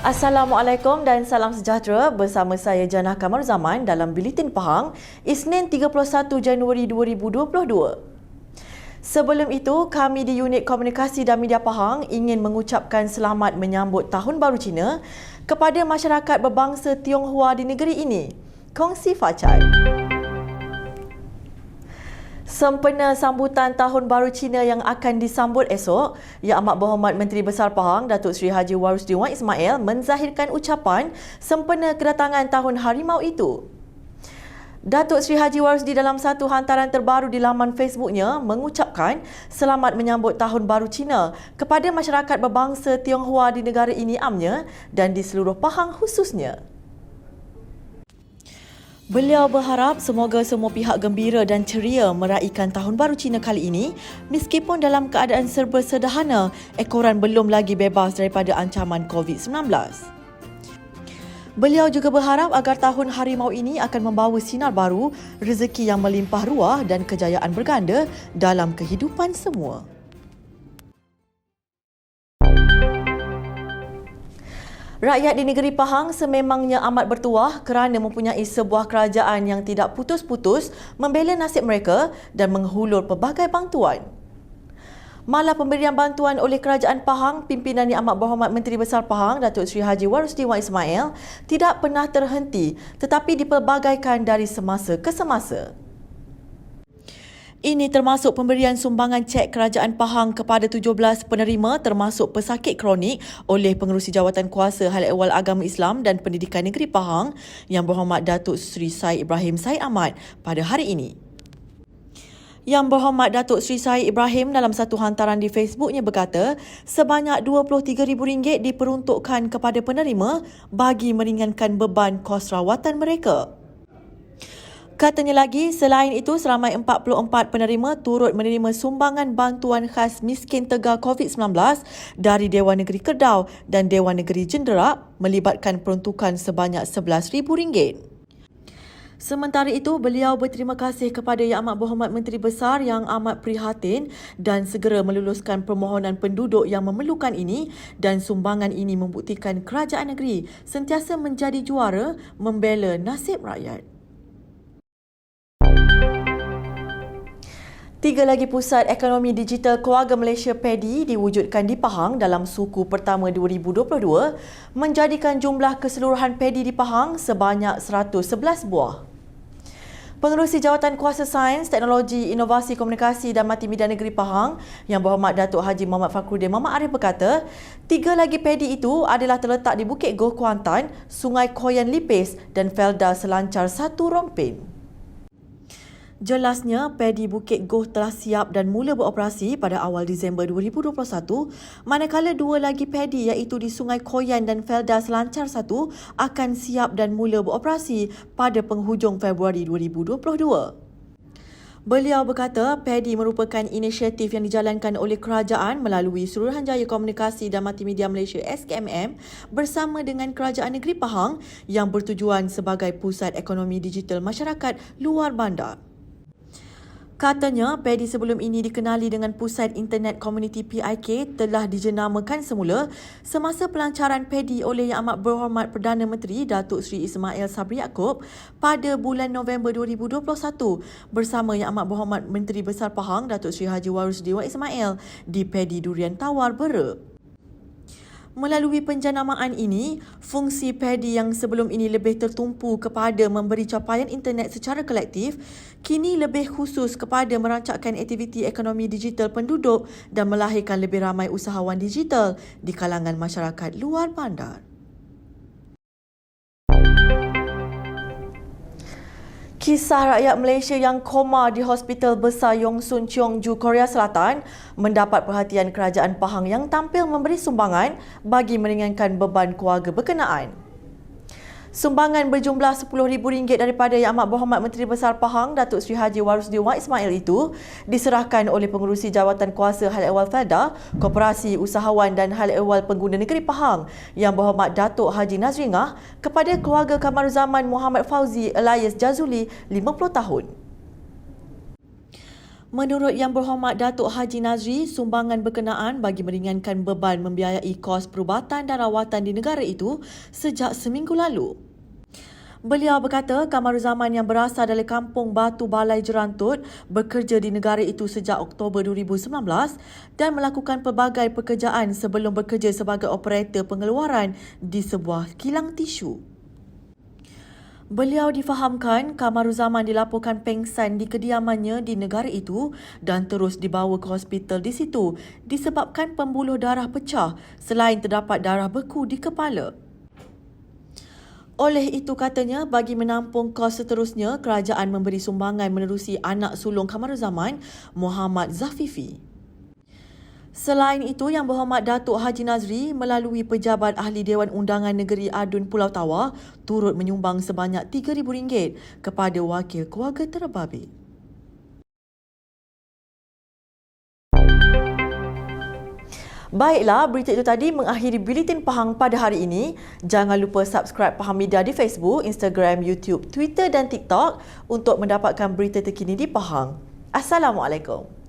Assalamualaikum dan salam sejahtera, bersama saya Janah Kamaruzaman dalam Buletin Pahang, Isnin 31 Januari 2022. Sebelum itu, kami di Unit Komunikasi dan Media Pahang ingin mengucapkan selamat menyambut Tahun Baru Cina kepada masyarakat berbangsa Tionghoa di negeri ini. Kongsi Facat. Sempena sambutan Tahun Baru Cina yang akan disambut esok, Yang Amat Berhormat Menteri Besar Pahang, Datuk Seri Haji Warusdi Wan Ismail menzahirkan ucapan sempena kedatangan Tahun Harimau itu. Datuk Seri Haji Warusdi dalam satu hantaran terbaru di laman Facebooknya mengucapkan selamat menyambut Tahun Baru Cina kepada masyarakat berbangsa Tionghoa di negara ini amnya dan di seluruh Pahang khususnya. Beliau berharap semoga semua pihak gembira dan ceria meraihkan Tahun Baru Cina kali ini meskipun dalam keadaan serba sederhana, ekoran belum lagi bebas daripada ancaman COVID-19. Beliau juga berharap agar Tahun Harimau ini akan membawa sinar baru, rezeki yang melimpah ruah dan kejayaan berganda dalam kehidupan semua. Rakyat di negeri Pahang sememangnya amat bertuah kerana mempunyai sebuah kerajaan yang tidak putus-putus membela nasib mereka dan menghulur pelbagai bantuan. Malah pemberian bantuan oleh Kerajaan Pahang, pimpinan Yang Amat Berhormat Menteri Besar Pahang, Datuk Seri Haji Warusdi Wan Ismail, tidak pernah terhenti tetapi dipelbagaikan dari semasa ke semasa. Ini termasuk pemberian sumbangan cek Kerajaan Pahang kepada 17 penerima termasuk pesakit kronik oleh Pengerusi Jawatan Kuasa Hal Ehwal Agama Islam dan Pendidikan Negeri Pahang Yang Berhormat Datuk Seri Said Ibrahim Said Ahmad pada hari ini. Yang Berhormat Datuk Seri Said Ibrahim dalam satu hantaran di Facebooknya berkata, sebanyak RM23,000 diperuntukkan kepada penerima bagi meringankan beban kos rawatan mereka. Katanya lagi, selain itu seramai 44 penerima turut menerima sumbangan bantuan khas miskin tegar COVID-19 dari Dewan Negeri Kedah dan Dewan Negeri Jenderak melibatkan peruntukan sebanyak RM11,000. Sementara itu, beliau berterima kasih kepada Yang Amat Berhormat Menteri Besar yang amat prihatin dan segera meluluskan permohonan penduduk yang memerlukan ini dan sumbangan ini membuktikan kerajaan negeri sentiasa menjadi juara membela nasib rakyat. 3 lagi pusat ekonomi digital keluarga Malaysia PADI diwujudkan di Pahang dalam suku pertama 2022 menjadikan jumlah keseluruhan PADI di Pahang sebanyak 111 buah. Pengerusi Jawatan Kuasa Sains, Teknologi, Inovasi Komunikasi dan Multimedia Negeri Pahang Yang Berhormat Datuk Haji Muhammad Fakhruddin Muhammad Arif berkata, 3 lagi PADI itu adalah terletak di Bukit Goh Kuantan, Sungai Koyan Lipis dan Felda Selancar 1 Rompin. Jelasnya, PADI Bukit Goh telah siap dan mula beroperasi pada awal Disember 2021, manakala 2 lagi PADI iaitu di Sungai Koyan dan Felda Selancar 1 akan siap dan mula beroperasi pada penghujung Februari 2022. Beliau berkata, PADI merupakan inisiatif yang dijalankan oleh kerajaan melalui Suruhanjaya Komunikasi dan Multimedia Malaysia SKMM bersama dengan Kerajaan Negeri Pahang yang bertujuan sebagai pusat ekonomi digital masyarakat luar bandar. Katanya, PADI sebelum ini dikenali dengan Pusat Internet Komuniti PIK telah dijenamakan semula semasa pelancaran PADI oleh Yang Amat Berhormat Perdana Menteri Datuk Seri Ismail Sabri Yaakob pada bulan November 2021 bersama Yang Amat Berhormat Menteri Besar Pahang Datuk Seri Haji Warusdi Wan Ismail di PADI Durian Tawar Bera. Melalui penjanamaan ini, fungsi PADI yang sebelum ini lebih tertumpu kepada memberi capaian internet secara kolektif, kini lebih khusus kepada merancangkan aktiviti ekonomi digital penduduk dan melahirkan lebih ramai usahawan digital di kalangan masyarakat luar bandar. Kisah rakyat Malaysia yang koma di Hospital Besar Yong Sun Cheong Ju, Korea Selatan mendapat perhatian Kerajaan Pahang yang tampil memberi sumbangan bagi meringankan beban keluarga berkenaan. Sumbangan berjumlah RM10,000 daripada Yang Amat Berhormat Menteri Besar Pahang Datuk Seri Haji Warusdi Wan Ismail itu diserahkan oleh Pengerusi Jawatan Kuasa Hal Ehwal Felda, Koperasi Usahawan dan Hal Ehwal Pengguna Negeri Pahang Yang Berhormat Datuk Haji Nazringah kepada keluarga Kamaruzaman Muhammad Fauzi alias Jazuli 50 tahun. Menurut Yang Berhormat Datuk Haji Nazri, sumbangan berkenaan bagi meringankan beban membiayai kos perubatan dan rawatan di negara itu sejak seminggu lalu. Beliau berkata Kamaruzaman yang berasal dari Kampung Batu Balai Jerantut bekerja di negara itu sejak Oktober 2019 dan melakukan pelbagai pekerjaan sebelum bekerja sebagai operator pengeluaran di sebuah kilang tisu. Beliau difahamkan Kamaruzaman dilaporkan pengsan di kediamannya di negara itu dan terus dibawa ke hospital di situ disebabkan pembuluh darah pecah selain terdapat darah beku di kepala. Oleh itu katanya, bagi menampung kos seterusnya, kerajaan memberi sumbangan menerusi anak sulung Kamaruzaman, Muhammad Zafifi. Selain itu, Yang Berhormat Datuk Haji Nazri melalui Pejabat Ahli Dewan Undangan Negeri Adun Pulau Tawar turut menyumbang sebanyak RM3,000 kepada wakil keluarga terbabit. Baiklah, berita itu tadi mengakhiri Buletin Pahang pada hari ini. Jangan lupa subscribe Pahang Media di Facebook, Instagram, YouTube, Twitter dan TikTok untuk mendapatkan berita terkini di Pahang. Assalamualaikum.